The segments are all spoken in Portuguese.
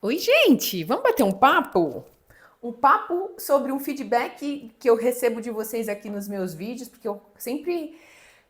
Oi, gente, vamos bater um papo? Um papo sobre um feedback que eu recebo de vocês aqui nos meus vídeos, porque eu sempre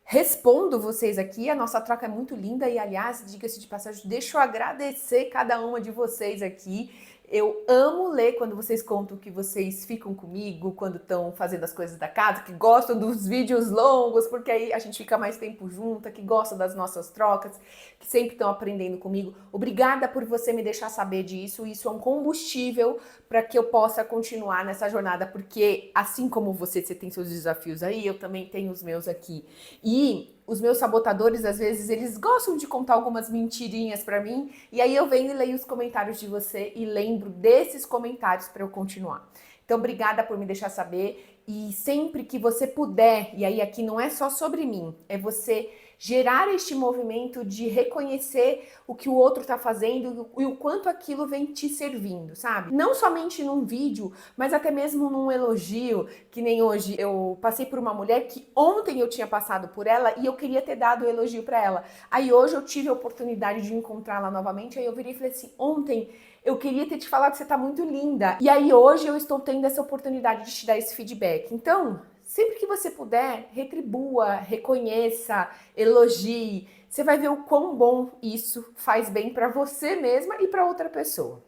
respondo vocês aqui. A nossa troca é muito linda e, aliás, diga-se de passagem, deixa eu agradecer cada uma de vocês aqui. Eu amo ler quando vocês contam que vocês ficam comigo quando estão fazendo as coisas da casa, que gostam dos vídeos longos, porque aí a gente fica mais tempo junto, que gosta das nossas trocas, que sempre estão aprendendo comigo. Obrigada por você me deixar saber disso. Isso é um combustível para que eu possa continuar nessa jornada, porque assim como você tem seus desafios aí, eu também tenho os meus aqui. E os meus sabotadores, às vezes, eles gostam de contar algumas mentirinhas pra mim, e aí eu venho e leio os comentários de você e lembro desses comentários para eu continuar. Então, obrigada por me deixar saber, e sempre que você puder, e aí aqui não é só sobre mim, é você gerar este movimento de reconhecer o que o outro tá fazendo e o quanto aquilo vem te servindo, sabe? Não somente num vídeo, mas até mesmo num elogio, que nem hoje eu passei por uma mulher que ontem eu tinha passado por ela e eu queria ter dado o elogio para ela. Aí hoje eu tive a oportunidade de encontrá-la novamente, aí eu virei e falei assim: ontem eu queria ter te falado que você tá muito linda. E aí hoje eu estou tendo essa oportunidade de te dar esse feedback. Então, sempre que você puder, retribua, reconheça, elogie. Você vai ver o quão bom isso faz bem para você mesma e para outra pessoa.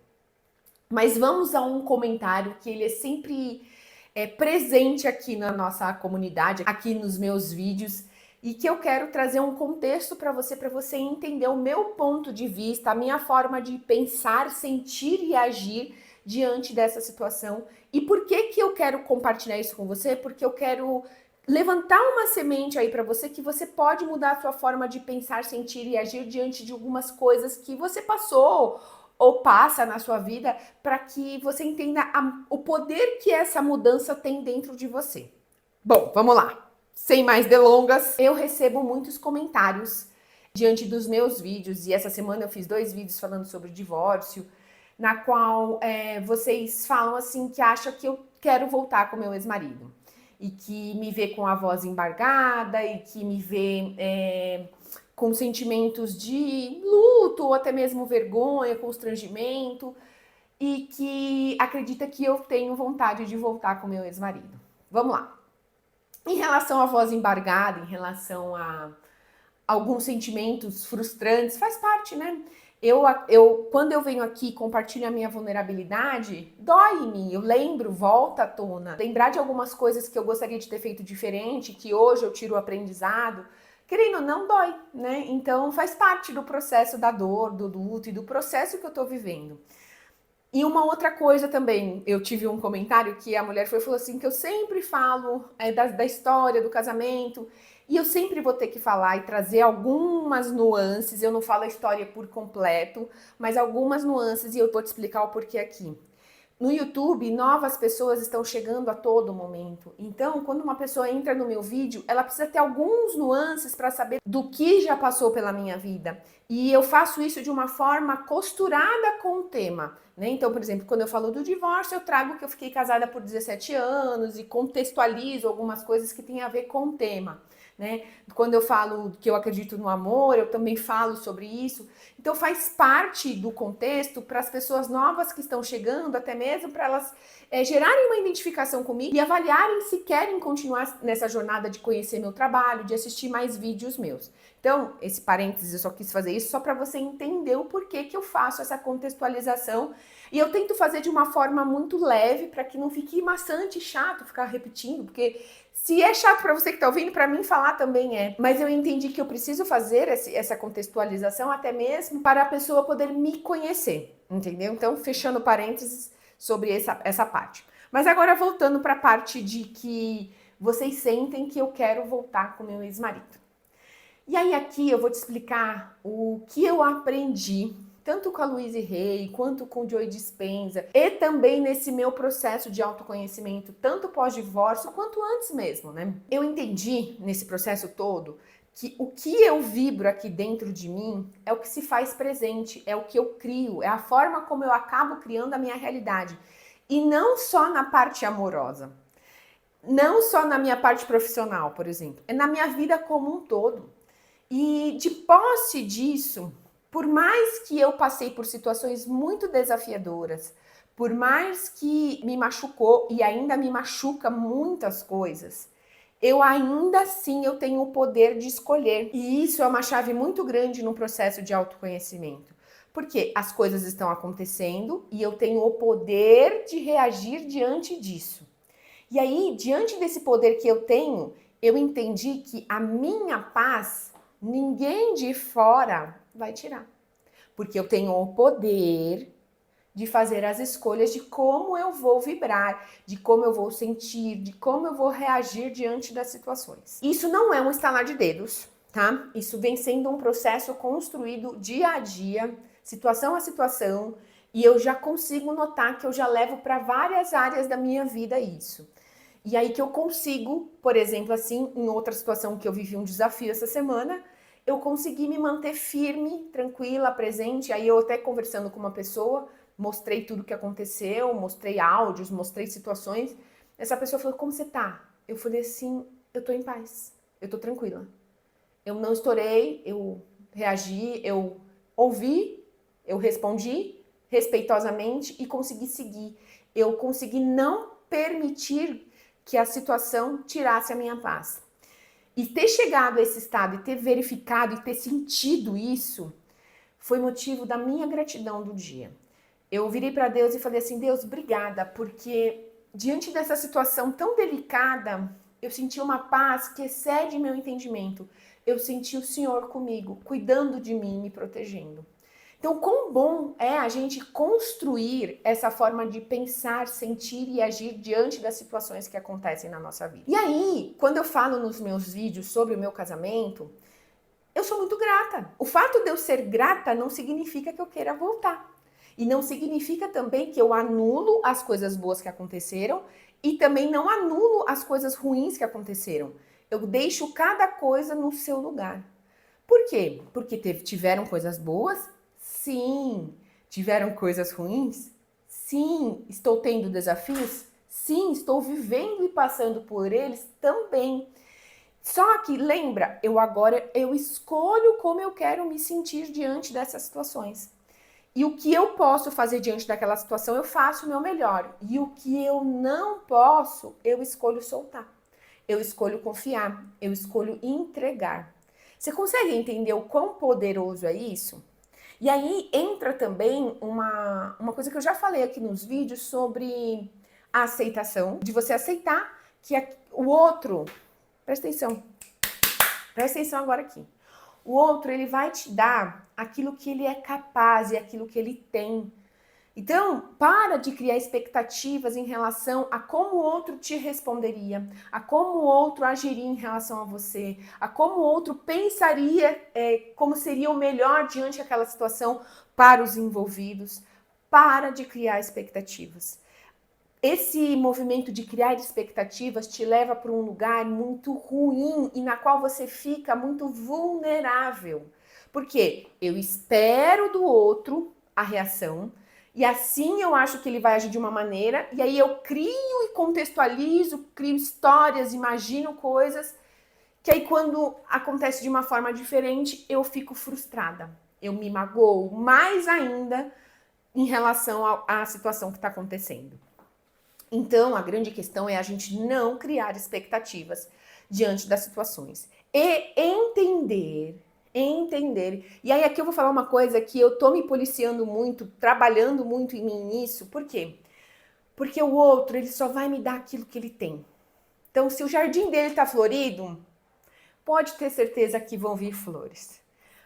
Mas vamos a um comentário que ele é sempre presente aqui na nossa comunidade, aqui nos meus vídeos, e que eu quero trazer um contexto para você entender o meu ponto de vista, a minha forma de pensar, sentir e agir diante dessa situação. E por que que eu quero compartilhar isso com você? Porque eu quero levantar uma semente aí para você que você pode mudar a sua forma de pensar, sentir e agir diante de algumas coisas que você passou ou passa na sua vida, para que você entenda o poder que essa mudança tem dentro de você. Bom, vamos lá. Sem mais delongas, eu recebo muitos comentários diante dos meus vídeos, e essa semana eu fiz 2 vídeos falando sobre divórcio, na qual vocês falam assim que acham que eu quero voltar com meu ex-marido e que me vê com a voz embargada e que me vê com sentimentos de luto ou até mesmo vergonha, constrangimento, e que acredita que eu tenho vontade de voltar com meu ex-marido. Vamos lá. Em relação à voz embargada, em relação a alguns sentimentos frustrantes, faz parte, né? Quando eu venho aqui e compartilho a minha vulnerabilidade, dói em mim, eu lembro, volta à tona. Lembrar de algumas coisas que eu gostaria de ter feito diferente, que hoje eu tiro o aprendizado, querendo ou não, dói, né? Então faz parte do processo da dor, do luto e do processo que eu tô vivendo. E uma outra coisa também, eu tive um comentário que a mulher falou assim, que eu sempre falo da história do casamento, e eu sempre vou ter que falar e trazer algumas nuances, eu não falo a história por completo, mas algumas nuances, e eu vou te explicar o porquê aqui. No YouTube, novas pessoas estão chegando a todo momento. Então, quando uma pessoa entra no meu vídeo, ela precisa ter alguns nuances para saber do que já passou pela minha vida. E eu faço isso de uma forma costurada com o tema, né? Então, por exemplo, quando eu falo do divórcio, eu trago que eu fiquei casada por 17 anos e contextualizo algumas coisas que têm a ver com o tema, né? Quando eu falo que eu acredito no amor, eu também falo sobre isso. Então faz parte do contexto para as pessoas novas que estão chegando, até mesmo para elas gerarem uma identificação comigo e avaliarem se querem continuar nessa jornada de conhecer meu trabalho, de assistir mais vídeos meus. Então, esse parênteses, eu só quis fazer isso só para você entender o porquê que eu faço essa contextualização. E eu tento fazer de uma forma muito leve para que não fique maçante e chato ficar repetindo, porque se é chato para você que tá ouvindo, para mim falar também é. Mas eu entendi que eu preciso fazer essa contextualização até mesmo para a pessoa poder me conhecer, entendeu? Então, fechando parênteses sobre essa parte. Mas agora voltando para a parte de que vocês sentem que eu quero voltar com meu ex-marido. E aí aqui eu vou te explicar o que eu aprendi tanto com a Louise Hay, quanto com o Joe Dispenza, e também nesse meu processo de autoconhecimento, tanto pós-divórcio quanto antes mesmo, né? Eu entendi nesse processo todo que o que eu vibro aqui dentro de mim é o que se faz presente, é o que eu crio, é a forma como eu acabo criando a minha realidade. E não só na parte amorosa, não só na minha parte profissional, por exemplo, é na minha vida como um todo. E de posse disso, Por mais que eu passei por situações muito desafiadoras, por mais que me machucou e ainda me machuca muitas coisas, eu ainda assim eu tenho o poder de escolher. E isso é uma chave muito grande no processo de autoconhecimento. Porque as coisas estão acontecendo e eu tenho o poder de reagir diante disso. E aí, diante desse poder que eu tenho, eu entendi que a minha paz ninguém de fora vai tirar. Porque eu tenho o poder de fazer as escolhas de como eu vou vibrar, de como eu vou sentir, de como eu vou reagir diante das situações. Isso não é um estalar de dedos, tá? Isso vem sendo um processo construído dia a dia, situação a situação, e eu já consigo notar que eu já levo para várias áreas da minha vida isso. E aí que eu consigo, por exemplo, assim, em outra situação que eu vivi um desafio essa semana, eu consegui me manter firme, tranquila, presente. Aí eu até conversando com uma pessoa, mostrei tudo o que aconteceu, mostrei áudios, mostrei situações. Essa pessoa falou, como você tá? Eu falei assim, eu tô em paz, eu tô tranquila. Eu não estourei, eu reagi, eu ouvi, eu respondi respeitosamente e consegui seguir. Eu consegui não permitir que a situação tirasse a minha paz. E ter chegado a esse estado e ter verificado e ter sentido isso foi motivo da minha gratidão do dia. Eu virei para Deus e falei assim, Deus, obrigada, porque diante dessa situação tão delicada, eu senti uma paz que excede meu entendimento. Eu senti o Senhor comigo, cuidando de mim, me protegendo. Então, quão bom é a gente construir essa forma de pensar, sentir e agir diante das situações que acontecem na nossa vida. E aí, quando eu falo nos meus vídeos sobre o meu casamento, eu sou muito grata. O fato de eu ser grata não significa que eu queira voltar. E não significa também que eu anulo as coisas boas que aconteceram e também não anulo as coisas ruins que aconteceram. Eu deixo cada coisa no seu lugar. Por quê? Porque tiveram coisas boas? Sim. Tiveram coisas ruins? Sim. Estou tendo desafios? Sim. Estou vivendo e passando por eles também. Só que lembra, eu escolho como eu quero me sentir diante dessas situações. E o que eu posso fazer diante daquela situação, eu faço o meu melhor. E o que eu não posso, eu escolho soltar. Eu escolho confiar, eu escolho entregar. Você consegue entender o quão poderoso é isso? E aí entra também uma coisa que eu já falei aqui nos vídeos sobre a aceitação, de você aceitar que o outro, presta atenção agora aqui. O outro, ele vai te dar aquilo que ele é capaz e aquilo que ele tem. Então, para de criar expectativas em relação a como o outro te responderia, a como o outro agiria em relação a você, a como o outro pensaria como seria o melhor diante daquela situação para os envolvidos. Para de criar expectativas. Esse movimento de criar expectativas te leva para um lugar muito ruim e na qual você fica muito vulnerável. Porque eu espero do outro a reação e assim eu acho que ele vai agir de uma maneira e aí eu crio e contextualizo, crio histórias, imagino coisas que aí quando acontece de uma forma diferente eu fico frustrada. Eu me magoo mais ainda em relação à situação que está acontecendo. Então, a grande questão é a gente não criar expectativas diante das situações. E entender. E aí aqui eu vou falar uma coisa que eu tô me policiando muito, trabalhando muito em mim nisso. Por quê? Porque o outro, ele só vai me dar aquilo que ele tem. Então, se o jardim dele tá florido, pode ter certeza que vão vir flores.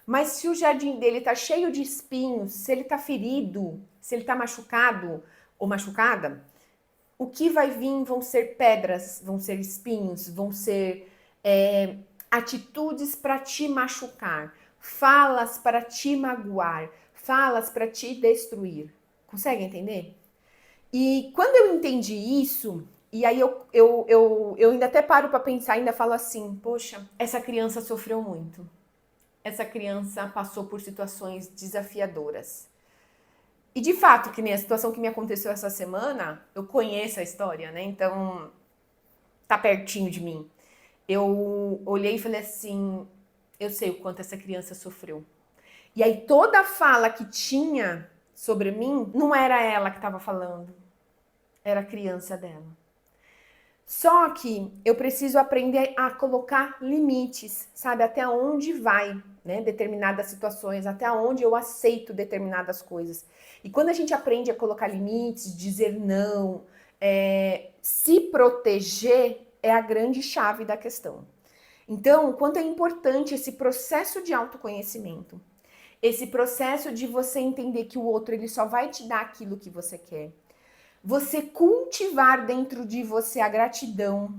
Mas se o jardim dele tá cheio de espinhos, se ele tá ferido, se ele tá machucado ou machucada, o que vai vir vão ser pedras, vão ser espinhos, vão ser atitudes para te machucar, falas para te magoar, falas para te destruir. Consegue entender? E quando eu entendi isso, e aí eu ainda até paro para pensar, ainda falo assim, poxa, essa criança sofreu muito. Essa criança passou por situações desafiadoras. E de fato, que nem a situação que me aconteceu essa semana, eu conheço a história, né? Então, tá pertinho de mim. Eu olhei e falei assim, eu sei o quanto essa criança sofreu. E aí toda a fala que tinha sobre mim, não era ela que estava falando, era a criança dela. Só que eu preciso aprender a colocar limites, sabe? Até onde vai, né? Determinadas situações, até onde eu aceito determinadas coisas. E quando a gente aprende a colocar limites, dizer não, se proteger é a grande chave da questão. Então, quanto é importante esse processo de autoconhecimento, esse processo de você entender que o outro ele só vai te dar aquilo que você quer. Você cultivar dentro de você a gratidão,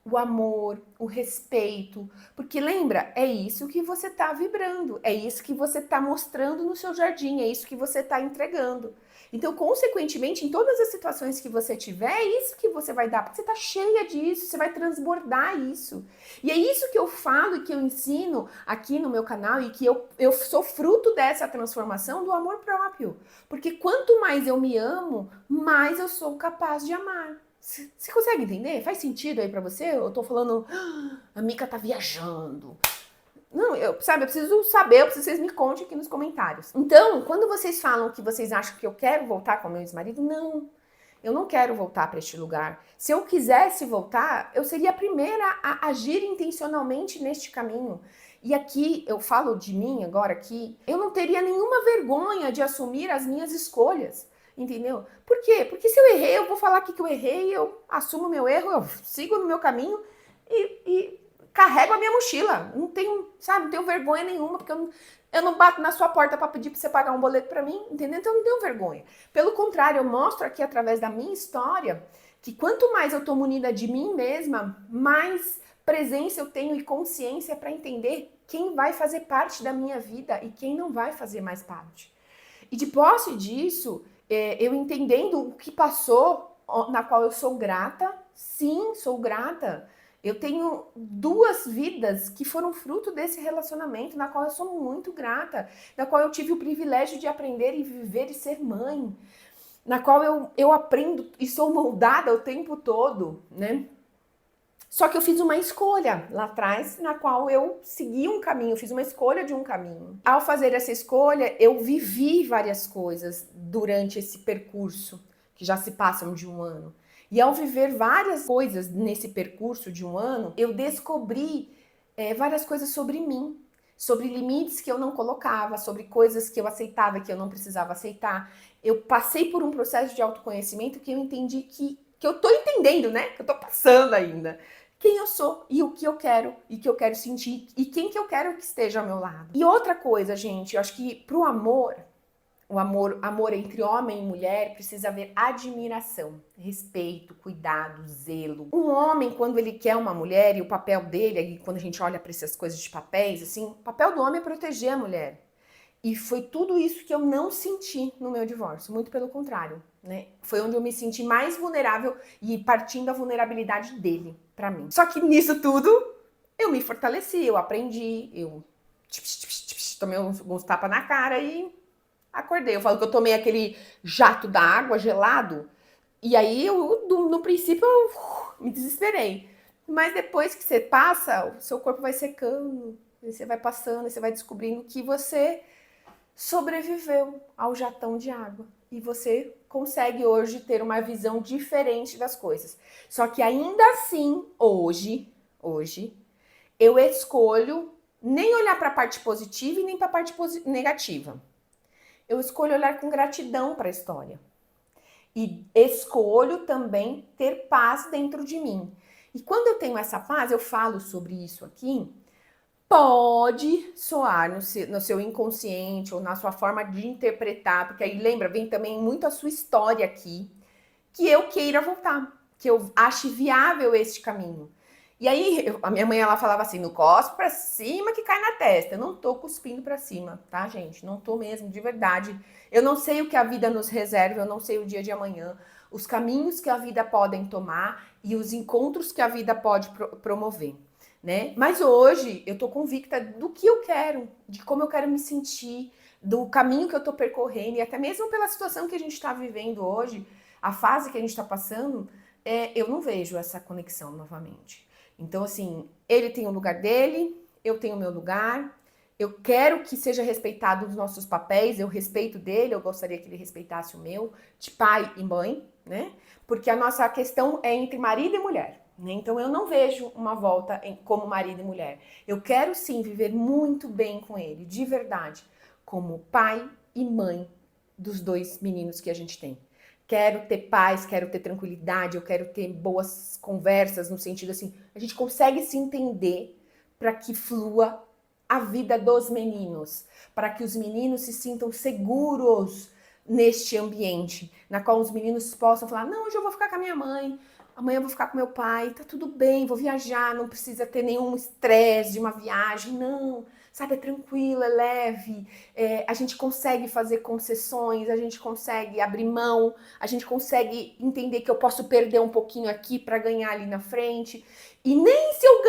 o amor, o respeito. Porque lembra, é isso que você está vibrando, é isso que você está mostrando no seu jardim, é isso que você está entregando. Então, consequentemente, em todas as situações que você tiver, é isso que você vai dar, porque você está cheia disso, você vai transbordar isso. E é isso que eu falo e que eu ensino aqui no meu canal e que eu sou fruto dessa transformação do amor próprio. Porque quanto mais eu me amo, mais eu sou capaz de amar. Você consegue entender? Faz sentido aí pra você? Eu tô falando, a Mica tá viajando. Não, eu preciso saber, eu preciso que vocês me contem aqui nos comentários. Então, quando vocês falam que vocês acham que eu quero voltar com meu ex-marido, não. Eu não quero voltar para este lugar. Se eu quisesse voltar, eu seria a primeira a agir intencionalmente neste caminho. E aqui, eu falo de mim agora aqui, eu não teria nenhuma vergonha de assumir as minhas escolhas. Entendeu? Por quê? Porque se eu errei, eu vou falar aqui que eu errei, eu assumo meu erro, eu sigo no meu caminho e carrego a minha mochila. Não tenho, sabe, não tenho vergonha nenhuma, porque eu não bato na sua porta para pedir para você pagar um boleto para mim, entendeu? Então eu não tenho vergonha. Pelo contrário, eu mostro aqui através da minha história que quanto mais eu tô munida de mim mesma, mais presença eu tenho e consciência para entender quem vai fazer parte da minha vida e quem não vai fazer mais parte. E de posse disso, eu entendendo o que passou, na qual eu sou grata, sim, sou grata. Eu tenho 2 vidas que foram fruto desse relacionamento, na qual eu sou muito grata, na qual eu tive o privilégio de aprender e viver e ser mãe, na qual eu aprendo e sou moldada o tempo todo, né? Só que eu fiz uma escolha lá atrás, na qual eu segui um caminho, fiz uma escolha de um caminho. Ao fazer essa escolha, eu vivi várias coisas durante esse percurso, que já se passam de 1 ano. E ao viver várias coisas nesse percurso de 1 ano, eu descobri várias coisas sobre mim, sobre limites que eu não colocava, sobre coisas que eu aceitava e que eu não precisava aceitar. Eu passei por um processo de autoconhecimento que eu entendi que eu tô entendendo, né? Que eu tô passando ainda. Quem eu sou e o que eu quero e que eu quero sentir e quem que eu quero que esteja ao meu lado. E outra coisa, gente, eu acho que pro amor, amor entre homem e mulher, precisa haver admiração, respeito, cuidado, zelo. Um homem, quando ele quer uma mulher, e o papel dele, aí, quando a gente olha para essas coisas de papéis, assim, o papel do homem é proteger a mulher. E foi tudo isso que eu não senti no meu divórcio, muito pelo contrário, né? Foi onde eu me senti mais vulnerável e partindo da vulnerabilidade dele pra mim. Só que nisso tudo, eu me fortaleci, eu aprendi, eu tomei uns tapas na cara e acordei. Eu falo que eu tomei aquele jato da água gelado e aí no princípio eu me desesperei. Mas depois que você passa, o seu corpo vai secando, você vai passando, você vai descobrindo que você sobreviveu ao jatão de água e você consegue hoje ter uma visão diferente das coisas. Só que ainda assim, hoje, eu escolho nem olhar para a parte positiva e nem para a parte negativa. Eu escolho olhar com gratidão para a história. E escolho também ter paz dentro de mim. E quando eu tenho essa paz, eu falo sobre isso aqui, pode soar no seu inconsciente ou na sua forma de interpretar, porque aí lembra, vem também muito a sua história aqui, que eu queira voltar, que eu ache viável este caminho. E aí, a minha mãe, ela falava assim, não cospe pra cima que cai na testa. Eu não tô cuspindo pra cima, tá, gente? Não tô mesmo, de verdade. Eu não sei o que a vida nos reserva, eu não sei o dia de amanhã, os caminhos que a vida podem tomar e os encontros que a vida pode promover. Né? Mas hoje eu tô convicta do que eu quero, de como eu quero me sentir, do caminho que eu tô percorrendo e até mesmo pela situação que a gente está vivendo hoje, a fase que a gente está passando, eu não vejo essa conexão novamente. Então, assim, ele tem o lugar dele, eu tenho o meu lugar, Eu quero que seja respeitado os nossos papéis, eu respeito dele, eu gostaria que ele respeitasse o meu, de pai e mãe, né? Porque a nossa questão é entre marido e mulher, né? Então eu não vejo uma volta como marido e mulher. Eu quero sim viver muito bem com ele, de verdade, como pai e mãe dos 2 meninos que a gente tem. Quero ter paz, quero ter tranquilidade, eu quero ter boas conversas, no sentido assim, a gente consegue se entender para que flua a vida dos meninos, para que os meninos se sintam seguros neste ambiente, na qual os meninos possam falar, não, hoje eu vou ficar com a minha mãe, amanhã eu vou ficar com meu pai, tá tudo bem, vou viajar, não precisa ter nenhum estresse de uma viagem, não, sabe, é tranquilo, é leve, a gente consegue fazer concessões, a gente consegue abrir mão, a gente consegue entender que eu posso perder um pouquinho aqui para ganhar ali na frente. E nem se eu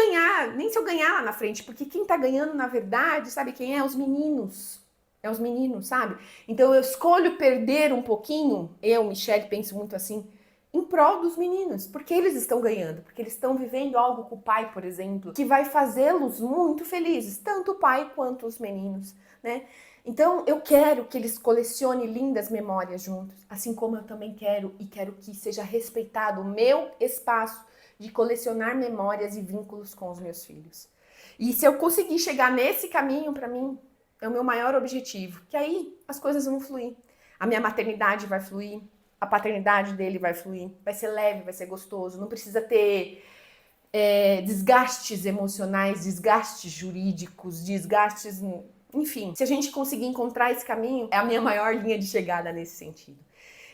ganhar lá na frente, porque quem tá ganhando, na verdade, sabe quem é? Os meninos. É os meninos, sabe? Então eu escolho perder um pouquinho, eu, Michelle, penso muito assim, em prol dos meninos, porque eles estão ganhando, porque eles estão vivendo algo com o pai, por exemplo, que vai fazê-los muito felizes, tanto o pai quanto os meninos, né? Então eu quero que eles colecionem lindas memórias juntos, assim como eu também quero e quero que seja respeitado o meu espaço de colecionar memórias e vínculos com os meus filhos. E se eu conseguir chegar nesse caminho, para mim, é o meu maior objetivo, que aí as coisas vão fluir. A minha maternidade vai fluir, a paternidade dele vai fluir, vai ser leve, vai ser gostoso, não precisa ter desgastes emocionais, desgastes jurídicos, desgastes... Enfim, se a gente conseguir encontrar esse caminho, é a minha maior linha de chegada nesse sentido.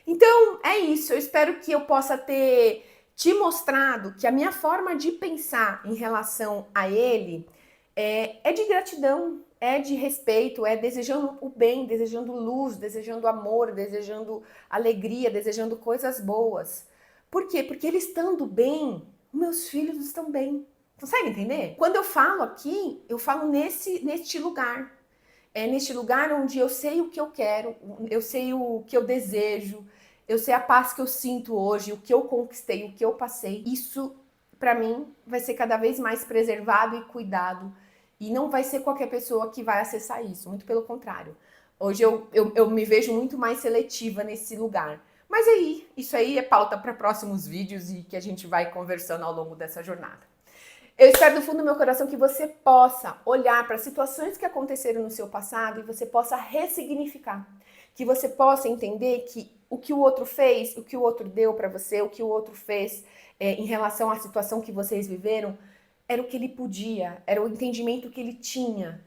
Então, é isso. Eu espero que eu possa ter te mostrado que a minha forma de pensar em relação a ele é de gratidão, é de respeito, é desejando o bem, desejando luz, desejando amor, desejando alegria, desejando coisas boas. Por quê? Porque ele estando bem, meus filhos estão bem. Consegue entender? Quando eu falo aqui, eu falo neste lugar. É neste lugar onde eu sei o que eu quero, eu sei o que eu desejo, eu sei a paz que eu sinto hoje, o que eu conquistei, o que eu passei. Isso, para mim, vai ser cada vez mais preservado e cuidado. E não vai ser qualquer pessoa que vai acessar isso, muito pelo contrário. Hoje eu me vejo muito mais seletiva nesse lugar. Mas aí, isso aí é pauta para próximos vídeos e que a gente vai conversando ao longo dessa jornada. Eu espero do fundo do meu coração que você possa olhar para situações que aconteceram no seu passado e você possa ressignificar. Que você possa entender que o que o outro fez, o que o outro deu para você, o que o outro fez em relação à situação que vocês viveram, era o que ele podia, era o entendimento que ele tinha.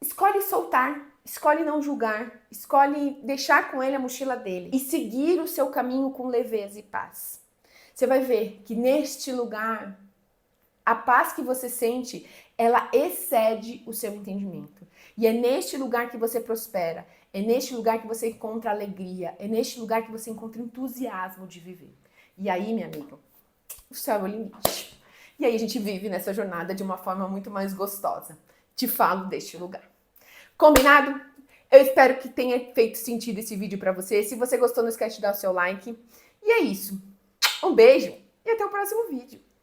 Escolhe soltar, escolhe não julgar, escolhe deixar com ele a mochila dele e seguir o seu caminho com leveza e paz. Você vai ver que neste lugar, a paz que você sente, ela excede o seu entendimento. E é neste lugar que você prospera, é neste lugar que você encontra alegria, é neste lugar que você encontra entusiasmo de viver. E aí, minha amiga, o céu é o limite. E aí a gente vive nessa jornada de uma forma muito mais gostosa. Te falo deste lugar. Combinado? Eu espero que tenha feito sentido esse vídeo para você. Se você gostou, não esquece de dar o seu like. E é isso. Um beijo e até o próximo vídeo.